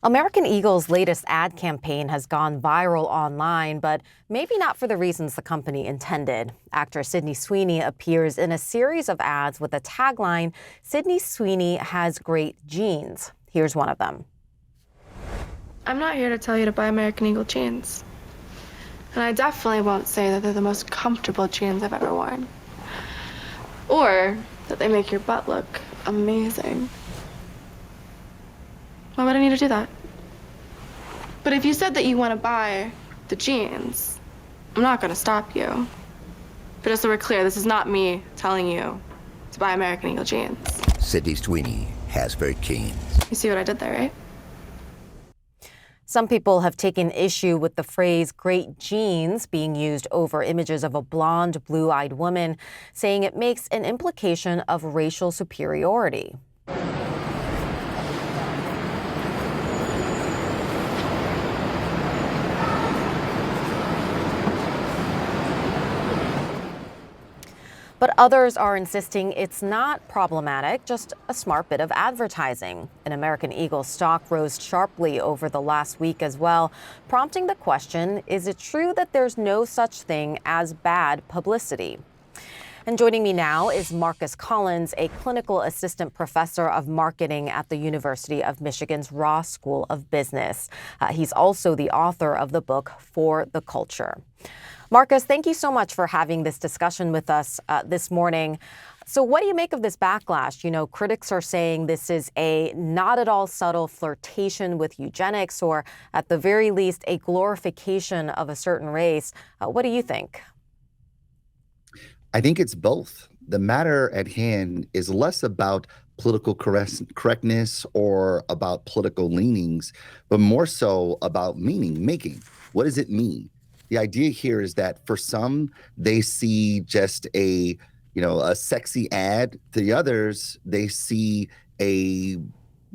American Eagle's latest ad campaign has gone viral online, but maybe not for the reasons the company intended. Actor Sydney Sweeney appears in a series of ads with a tagline, "Sydney Sweeney has great genes." Here's one of them. I'm not here to tell you to buy American Eagle jeans. And I definitely won't say that they're the most comfortable jeans I've ever worn. Or that they make your butt look amazing. Why would I need to do that? But if you said that you want to buy the jeans, I'm not going to stop you. But just so we're clear, this is not me telling you to buy American Eagle jeans. Sydney Sweeney has very jeans. You see what I did there, right? Some people have taken issue with the phrase "great genes" being used over images of a blonde, blue-eyed woman, saying it makes an implication of racial superiority. But others are insisting it's not problematic, just a smart bit of advertising. An American Eagle stock rose sharply over the last week as well, prompting the question, is it true that there's no such thing as bad publicity? And joining me now is Marcus Collins, a clinical assistant professor of marketing at the University of Michigan's Ross School of Business. He's also the author of the book For the Culture. Marcus, thank you so much for having this discussion with us this morning. So what do you make of this backlash? You know, critics are saying this is a not at all subtle flirtation with eugenics, or at the very least, a glorification of a certain race. What do you think? I think it's both. The matter at hand is less about political correctness or about political leanings, but more so about meaning making. What does it mean? The idea here is that for some, they see just a sexy ad. To the others, they see a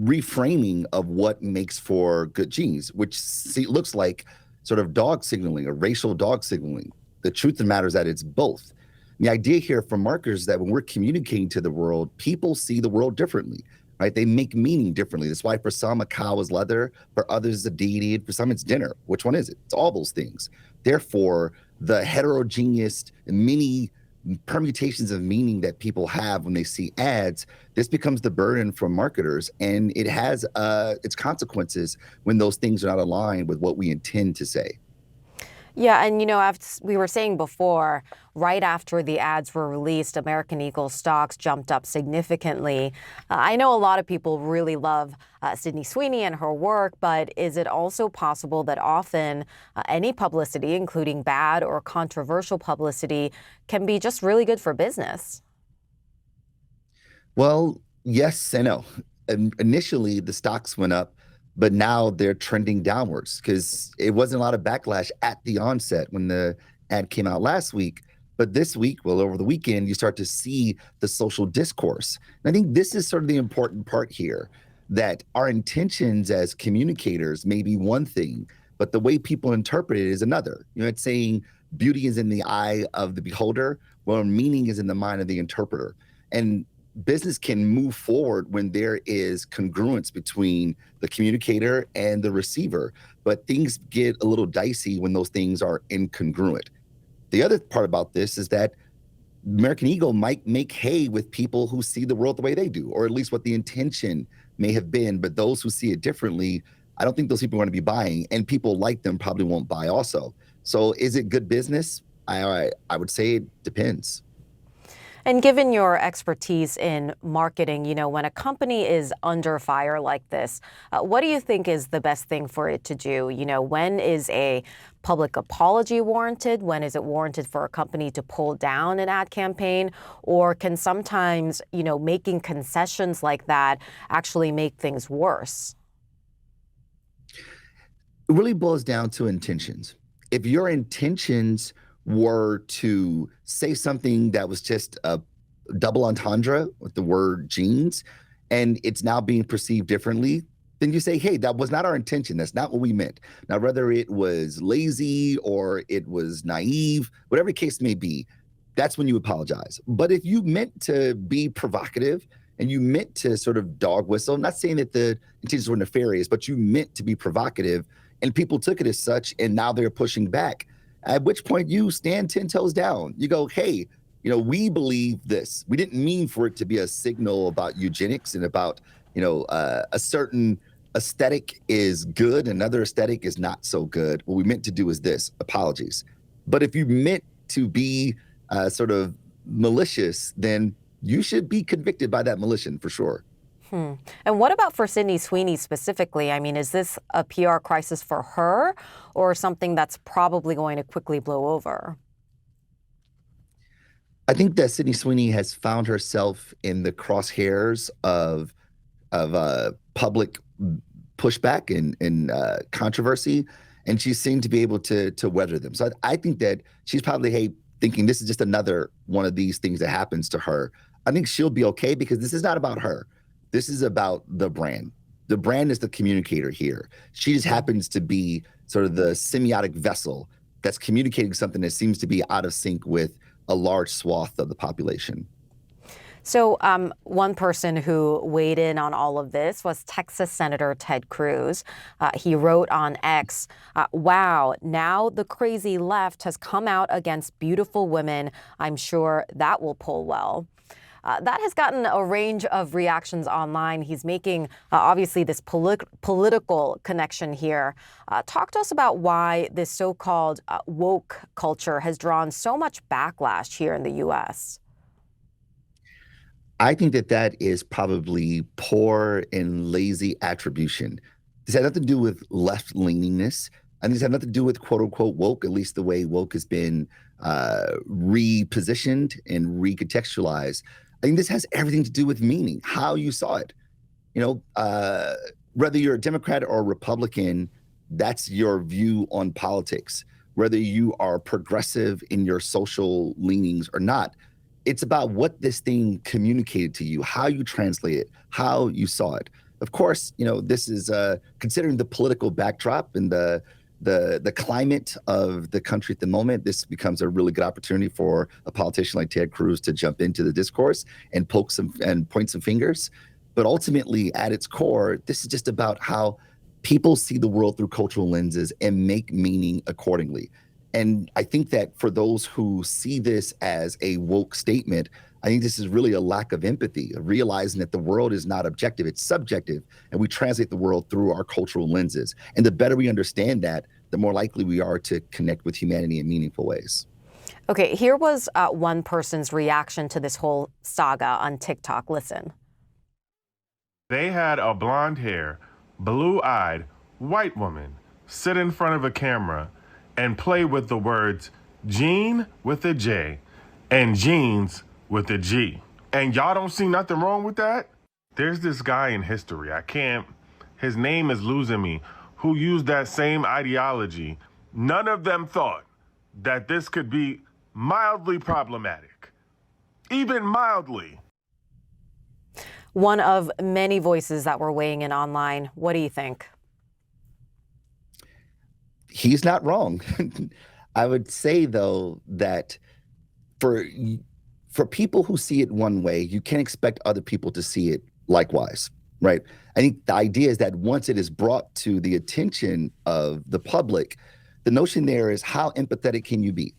reframing of what makes for good genes, which looks like sort of dog signaling or racial dog signaling. The truth of the matter is that it's both. The idea here for marketers is that when we're communicating to the world, people see the world differently, right? They make meaning differently. That's why for some, a cow is leather, for others, it's a deity, for some, it's dinner. Which one is it? It's all those things. Therefore, the heterogeneous many permutations of meaning that people have when they see ads, this becomes the burden for marketers, and it has its consequences when those things are not aligned with what we intend to say. Yeah, and as we were saying before, right after the ads were released, American Eagle stocks jumped up significantly. I know a lot of people really love Sydney Sweeney and her work, but is it also possible that often any publicity, including bad or controversial publicity, can be just really good for business? Well, yes and no. Initially, the stocks went up, but now they're trending downwards because it wasn't a lot of backlash at the onset when the ad came out last week. But this week, well, over the weekend, you start to see the social discourse. And I think this is sort of the important part here, that our intentions as communicators may be one thing, but the way people interpret it is another. It's saying beauty is in the eye of the beholder, while meaning is in the mind of the interpreter. And business can move forward when there is congruence between the communicator and the receiver, but things get a little dicey when those things are incongruent. The other part about this is that American Eagle might make hay with people who see the world the way they do, or at least what the intention may have been, but those who see it differently, I don't think those people are going to be buying, and people like them probably won't buy also. So is it good business? I would say it depends. And given your expertise in marketing, when a company is under fire like this, what do you think is the best thing for it to do? When is a public apology warranted? When is it warranted for a company to pull down an ad campaign? Or can sometimes, making concessions like that actually make things worse? It really boils down to intentions. If your intentions were to say something that was just a double entendre with the word genes, and it's now being perceived differently, then you say, hey, that was not our intention. That's not what we meant. Now, whether it was lazy or it was naive, whatever the case may be, that's when you apologize. But if you meant to be provocative and you meant to sort of dog whistle. I'm not saying that the intentions were nefarious, but you meant to be provocative, and people took it as such, and now they're pushing back. At which point you stand 10 toes down. You go, hey, we believe this. We didn't mean for it to be a signal about eugenics and about, a certain aesthetic is good, another aesthetic is not so good. What we meant to do is this. Apologies. But if you meant to be sort of malicious, then you should be convicted by that malicious for sure. And what about for Sydney Sweeney specifically? I mean, is this a PR crisis for her or something that's probably going to quickly blow over? I think that Sydney Sweeney has found herself in the crosshairs of public pushback and controversy, and she seemed to be able to weather them. So I think that she's probably thinking this is just another one of these things that happens to her. I think she'll be okay because this is not about her. This is about the brand. The brand is the communicator here. She just happens to be sort of the semiotic vessel that's communicating something that seems to be out of sync with a large swath of the population. So one person who weighed in on all of this was Texas Senator Ted Cruz. He wrote on X, wow, now the crazy left has come out against beautiful women. I'm sure that will pull well. That has gotten a range of reactions online. He's making, obviously, this political connection here. Talk to us about why this so-called woke culture has drawn so much backlash here in the U.S. I think that is probably poor and lazy attribution. This had nothing to do with left-leaningness. I think this had nothing to do with quote-unquote woke, at least the way woke has been repositioned and recontextualized. I think this has everything to do with meaning, how you saw it. Whether you're a Democrat or a Republican, that's your view on politics. Whether you are progressive in your social leanings or not, it's about what this thing communicated to you, how you translate it, how you saw it. Of course, this is considering the political backdrop and the climate of the country at the moment, this becomes a really good opportunity for a politician like Ted Cruz to jump into the discourse and point some fingers. But ultimately, at its core, this is just about how people see the world through cultural lenses and make meaning accordingly. And I think that for those who see this as a woke statement, I think this is really a lack of empathy, of realizing that the world is not objective, it's subjective, and we translate the world through our cultural lenses. And the better we understand that, the more likely we are to connect with humanity in meaningful ways. Okay, here was one person's reaction to this whole saga on TikTok. Listen. They had a blonde hair, blue-eyed, white woman sit in front of a camera and play with the words Jean with a J and jeans with a G. And y'all don't see nothing wrong with that? There's this guy in history, his name is losing me, who used that same ideology. None of them thought that this could be mildly problematic. Even mildly. One of many voices that were weighing in online. What do you think? He's not wrong. I would say, though, that for people who see it one way, you can't expect other people to see it likewise, right? I think the idea is that once it is brought to the attention of the public, the notion there is how empathetic can you be?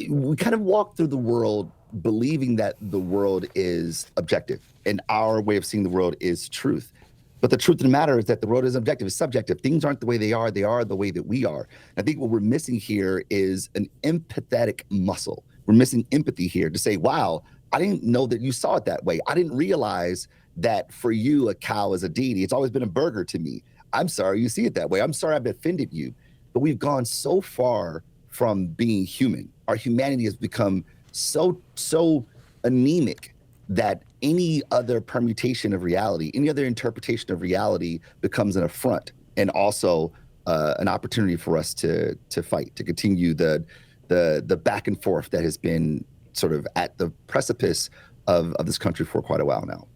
We kind of walk through the world believing that the world is objective and our way of seeing the world is truth. But the truth of the matter is that the world is objective, it's subjective. Things aren't the way they are the way that we are. I think what we're missing here is an empathetic muscle. We're missing empathy here to say, wow, I didn't know that you saw it that way. I didn't realize that for you, a cow is a deity. It's always been a burger to me. I'm sorry you see it that way. I'm sorry I've offended you. But we've gone so far from being human. Our humanity has become so anemic that any other permutation of reality, any other interpretation of reality becomes an affront and also an opportunity for us to fight, to continue the back and forth that has been sort of at the precipice of this country for quite a while now.